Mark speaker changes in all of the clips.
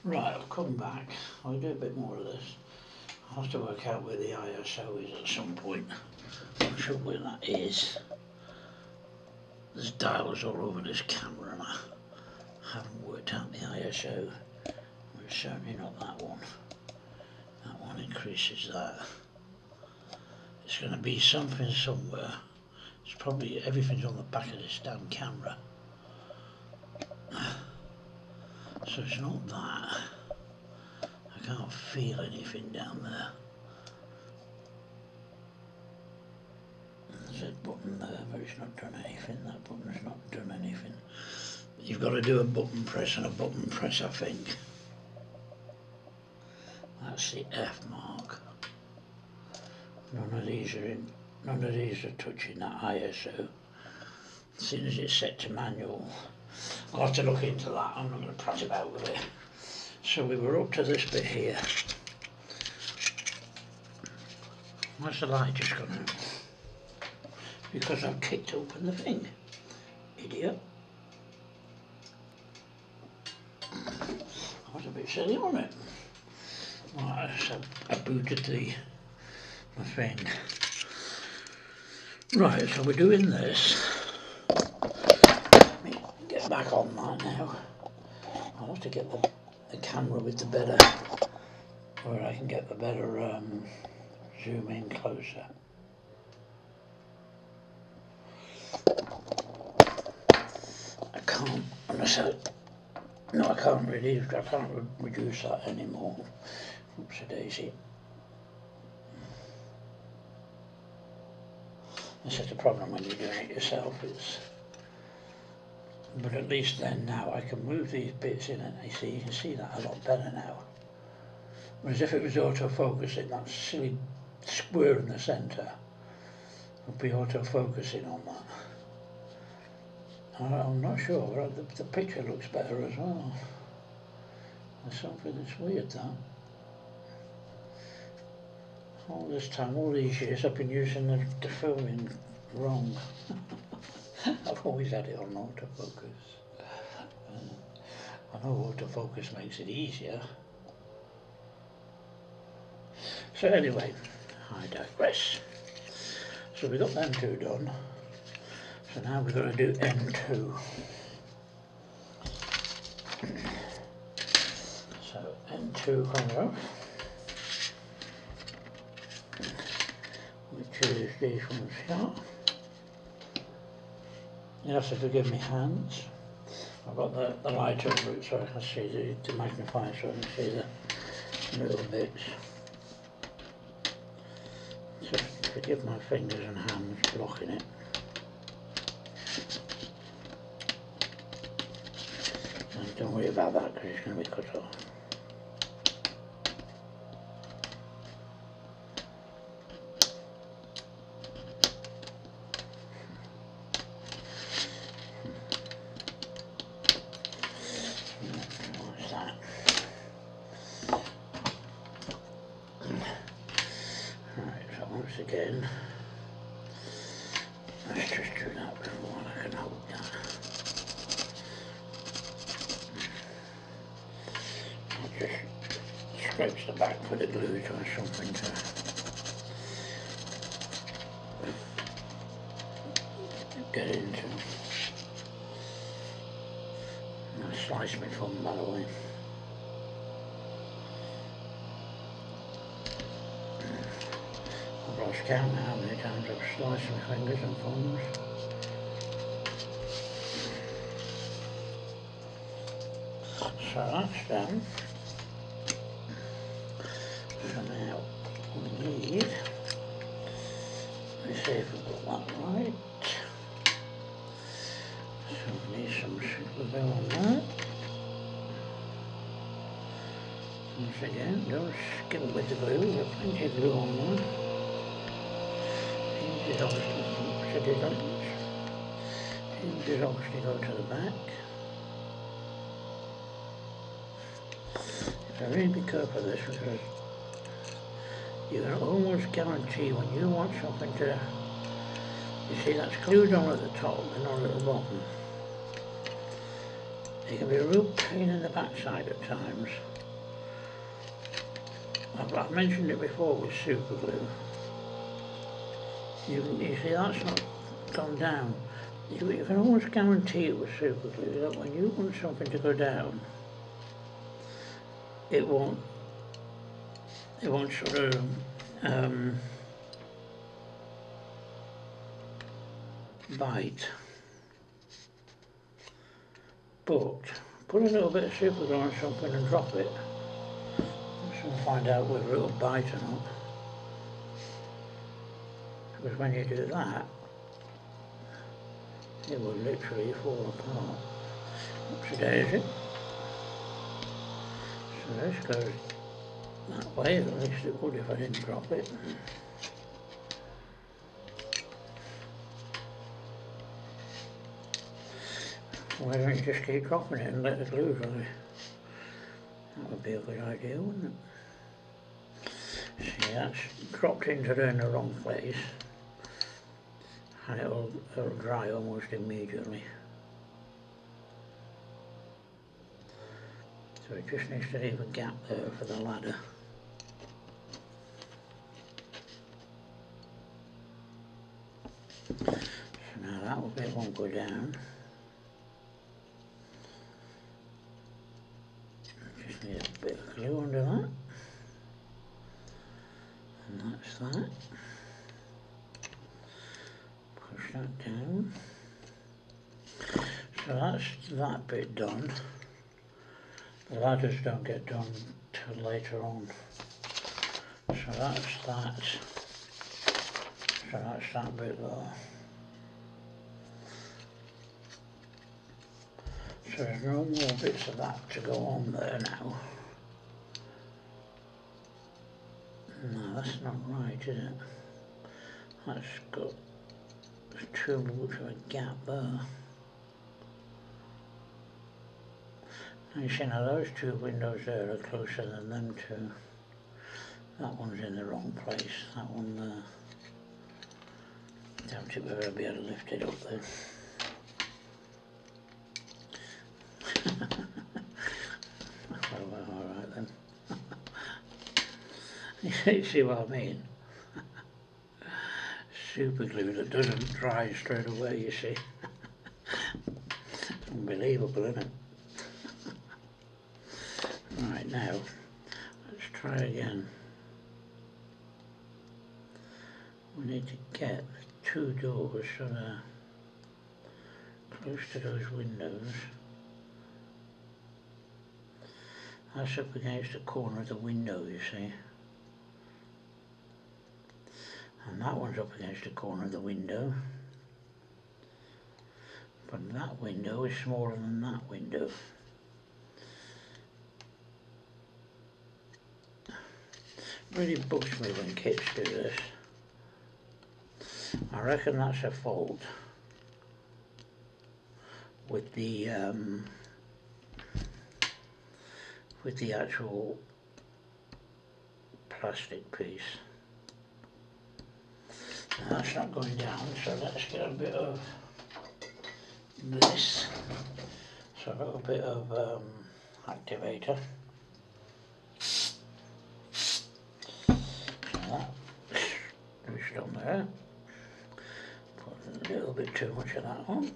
Speaker 1: Right, I've come back. I'll do a bit more of this. I'll have to work out where the ISO is at some point. I'm not sure where that is. There's dials all over this camera and I haven't worked out the ISO. It's certainly not that one. That one increases that. It's going to be something somewhere. It's probably everything's on the back of this damn camera. So it's not that. I can't feel anything down there. There's a button there, but it's not done anything. That button's not done anything. You've got to do a button press and a button press, I think. That's the F mark. None of these are touching that ISO. As soon as it's set to manual, I'll have to look into that. I'm not going to prat about with it. So we were up to this bit here. Why's the light just gone out? Because I've kicked open the thing. Idiot. I was a bit silly on it. Right, so I booted the thing. Right, so we're doing this. Let me get back on that now. I'll have to get the camera with the better, where I can get the better zoom in closer. I can't, unless no, I can't reduce that anymore. Oops, a daisy. This is the problem when you're doing it yourself. But at least then now I can move these bits in and you can see that a lot better now. Whereas if it was auto-focusing, that silly square in the centre would be auto-focusing on that. I'm not sure, but the picture looks better as well. There's something that's weird, that. All this time, all these years, I've been using the filming wrong. I've always had it on autofocus. I know autofocus makes it easier. So anyway, I digress. So we got them two done. So now we're going to do M2. So M2 comes off, which is these ones here. You have to forgive me hands. I've got the light over it so I can see the magnifier, so I can see the little bits. So forgive my fingers and hands blocking it. And don't worry about that because it's going to be cut off. What's that? Right, so once again, let's just do that before I can hold that. Just scrapes the back with the glue or something to get into. And I slice my thumb, by the way. I've lost count now how many times I've sliced my fingers and thumbs. So that's done. So now we need, let's see if we've got that right. So we need some super glue on that. Once again, don't skip with the glue, we've got plenty of glue on there. Hinges obviously go to the back. So really be careful of this because you can almost guarantee when you want something to, you see that's glued on at the top and not at the bottom. It can be a real pain in the backside at times. I've mentioned it before with super glue. You see that's not gone down. You can almost guarantee it with super glue that when you want something to go down, it won't sort of bite. But put a little bit of super glue on something and drop it. And find out whether it'll bite or not. Because when you do that, it will literally fall apart. Oopsie-daisy. So this goes that way, at least it would if I didn't drop it. Why don't you just keep dropping it and let the glue dry? That would be a good idea, wouldn't it? See, that's dropped into in the wrong place, and it'll dry almost immediately. So it just needs to leave a gap there for the ladder. So now that bit won't go down. Just need a bit of glue under that. And that's that. Push that down. So that's that bit done. The ladders don't get done till later on. So that's that. So that's that bit there. So there's no more bits of that to go on there now. No, that's not right, is it? That's got too much of a gap there. And you see now those two windows there are closer than them two. That one's in the wrong place, that one there. Doubt it whether I'll be able to lift it up there. Well, alright then. You see what I mean? Super glue that doesn't dry straight away, you see. Unbelievable, isn't it? Right, now, let's try again. We need to get the two doors sort of close to those windows. That's up against the corner of the window, you see. And that one's up against the corner of the window. But that window is smaller than that window. It really bugs me when kids do this. I reckon that's a fault with the actual plastic piece. Now that's not going down, so let's get a bit of this. So a little bit of activator. So that pushed on there. Put a little bit too much of that on.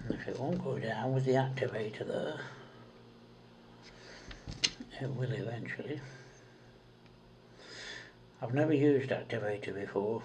Speaker 1: And if it won't go down with the activator there, it will eventually. I've never used activator before,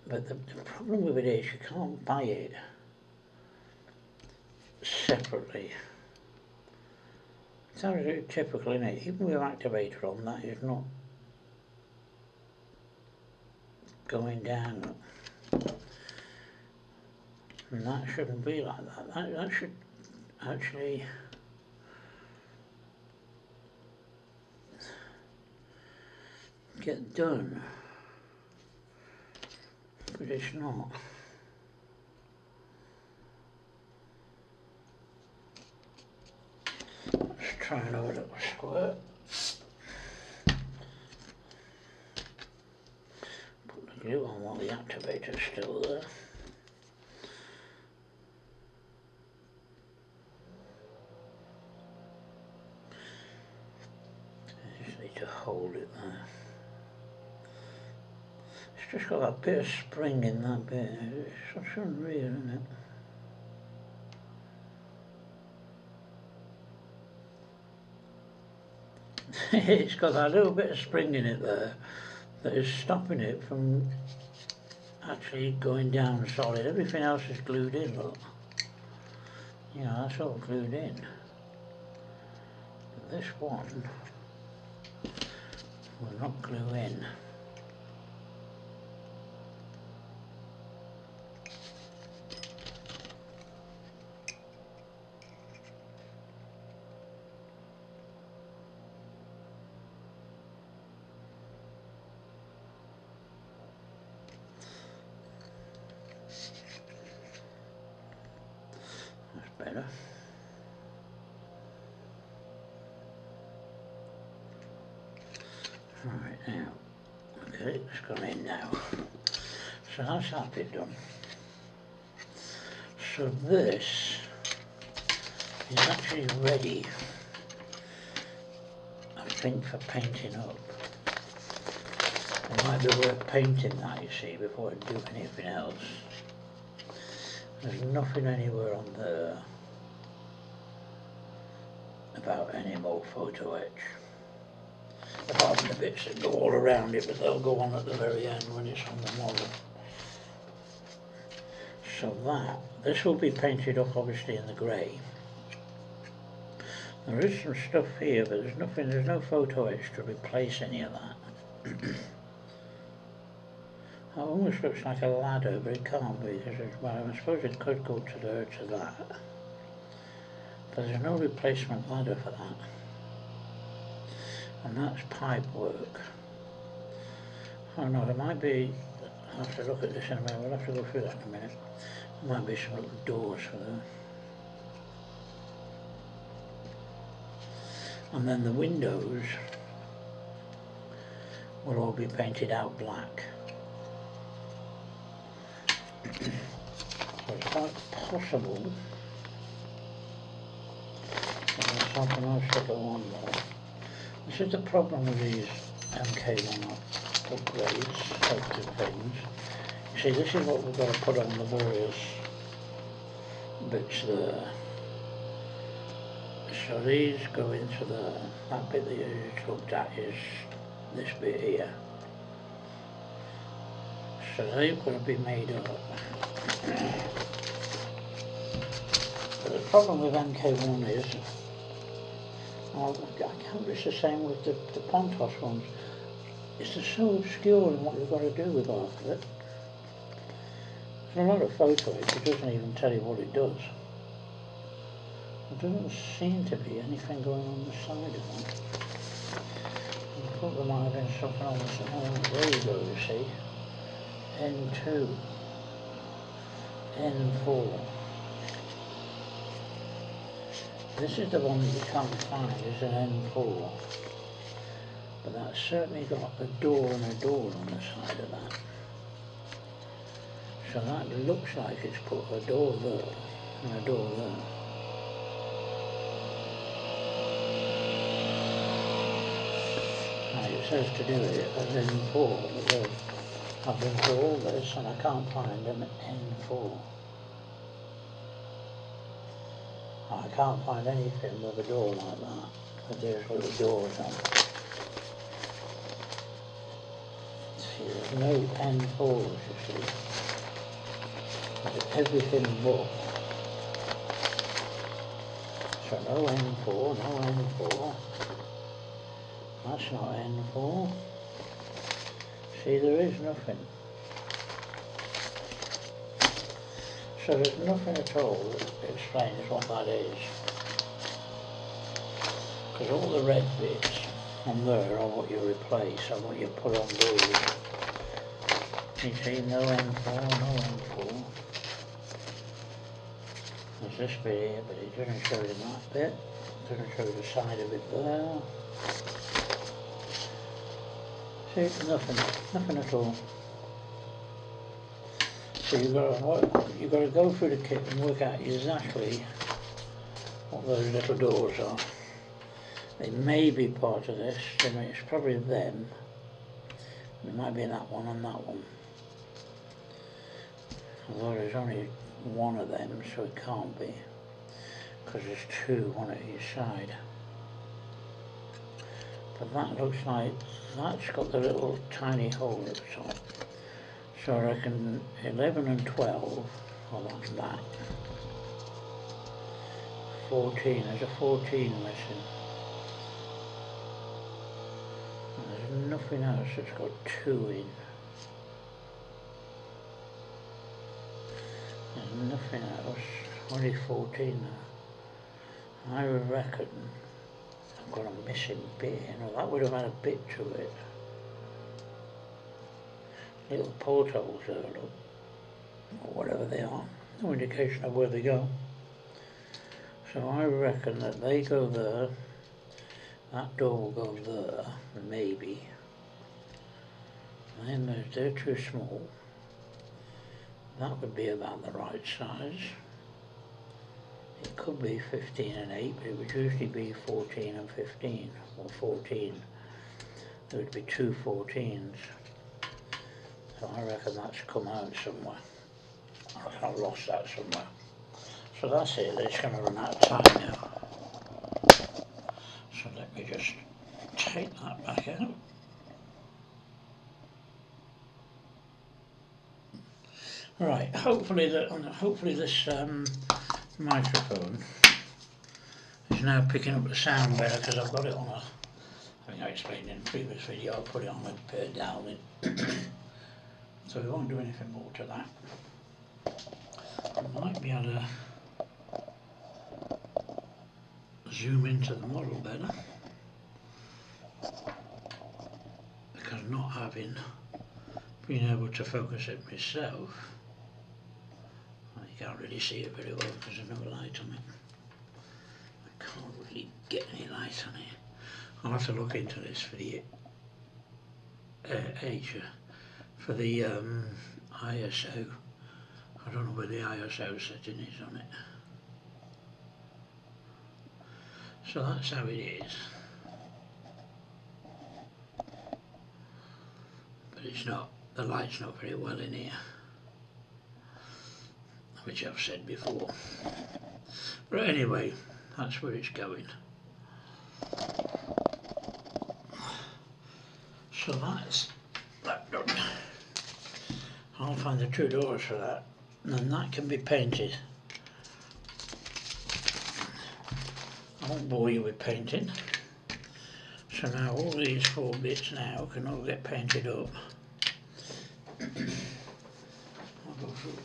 Speaker 1: but the problem with it is you can't buy it separately. It's absolutely typical, isn't it? Even with activator on, that is not going down. And that shouldn't be like that. That should actually get done, but it's not. Let's try another little squirt. Put the glue on while the activator's still there. just got that bit of spring in that bit. It's such unreal, isn't it? It's got that little bit of spring in it there that is stopping it from actually going down solid. Everything else is glued in, look. You know, that's all glued in. But this one will not glue in. Better. Right, now, okay, it's gone in now. So that's that bit done. So this is actually ready, I think, for painting up. It might be worth painting that, you see, before I do anything else. There's nothing anywhere on there about any more photo etch. Apart from the bits that go all around it, but they'll go on at the very end when it's on the model. So this will be painted up obviously in the grey. There is some stuff here, but there's no photo etch to replace any of that. It almost looks like a ladder, but it can't be, because well, I suppose it could go to that. But there's no replacement ladder for that. And that's pipe work. I don't know, there might be, I'll have to look at this in a minute, we'll have to go through that in a minute. There might be some little doors for there. And then the windows will all be painted out black. So it's quite possible that there's something else to go on there. This is the problem with these MK1 upgrades, types of things. You see, this is what we've got to put on the various bits there. So these go into that bit that you just looked at is this bit here. So they've got to be made up. But the problem with MK1 is, I can't it's the same with the Pontos ones, it's so obscure in what you've got to do with half of it. There's a lot of photos, it doesn't even tell you what it does. There doesn't seem to be anything going on the side of them. I thought there might have been something on the side. Oh, there you go, you see. N2, N4. This is the one that you can't find, is an N4. But that's certainly got a door and a door on the side of that. So that looks like it's put a door there and a door there. Now it says to do it as N4, but I've been through all this and I can't find an N4. I can't find anything with a door like that, but there's little doors on it. See, there's no N4s, you see. There's everything but. So no N4, no N4. That's not N4. See, there is nothing. So there's nothing at all that explains what that is. Because all the red bits on there are what you replace, or what you put on those. You see, no M4, no M4. There's this bit here, but it doesn't show you that bit. It doesn't show the side of it there. See, nothing at all. So you've got to go through the kit and work out exactly what those little doors are. They may be part of this, it's probably them. It might be that one and that one. Although there's only one of them, so it can't be, because there's two, one at each side. But that looks like that's got the little tiny hole at the top. So I reckon 11 and 12 are like that. 14, there's a 14 missing. And there's nothing else that's got 2 in. There's nothing else, only 14 now. I reckon I've got a missing bit, that would have had a bit to it. Little portholes there, look, or whatever they are, no indication of where they go. So I reckon that they go there, that door will go there, maybe. And then they're too small. That would be about the right size. It could be 15 and 8, but it would usually be 14 and 15, or 14. There would be 2 14s. So I reckon that's come out somewhere. I reckon I've lost that somewhere. So that's it, it's going to run out of time now. So let me just take that back out. Right, hopefully this microphone is now picking up the sound better, because I've got it on a, I think I explained in the previous video, I put it on a bit down in. So we won't do anything more to that. I might be able to zoom into the model better, because not having been able to focus it myself, you can't really see it very well because there's no light on it. I can't really get any light on it. I'll have to look into this for the for the ISO. I don't know where the ISO setting is on it. So that's how it is. But it's not, the light's not very well in here, which I've said before. But anyway, that's where it's going. So that's that done. I'll find the 2 doors for that, and then that can be painted. I won't bore you with painting. So now all these 4 bits now can all get painted up. I'll go through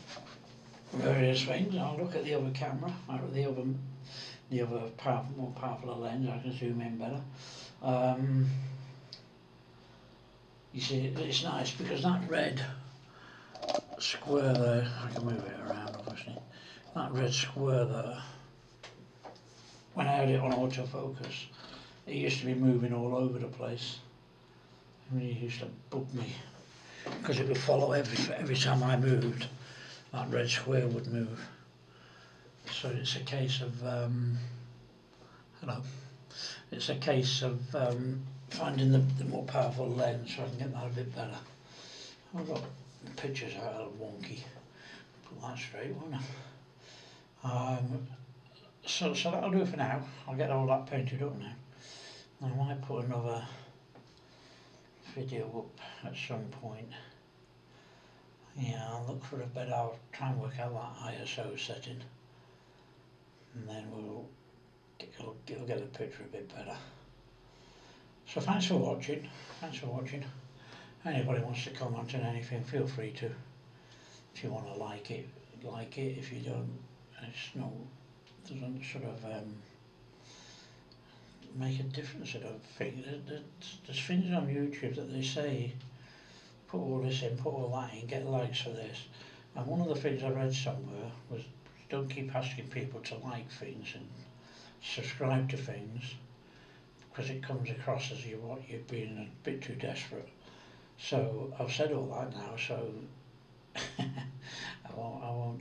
Speaker 1: various things. I'll look at the other camera, or the other more powerful lens. I can zoom in better. You see, it's nice because that red square there, I can move it around obviously, that red square there, when I had it on autofocus, it used to be moving all over the place. It really used to bug me, because it would follow every time I moved, that red square would move. So it's a case of, it's a case of finding the more powerful lens so I can get that a bit better. I've got pictures out of wonky, put that straight, won't I? So that'll do for now. I'll get all that painted up now. I might put another video up at some point. Yeah, I'll look for a bit, I'll try and work out that ISO setting, and then we'll get the picture a bit better. So thanks for watching. Anybody wants to comment on anything, feel free to. If you want to like it. If you don't, doesn't sort of make a difference. I don't think. There's things on YouTube that they say, put all this in, put all that in, get likes for this. And one of the things I read somewhere was, don't keep asking people to like things and subscribe to things, because it comes across as you're being a bit too desperate. So I've said all that now, so I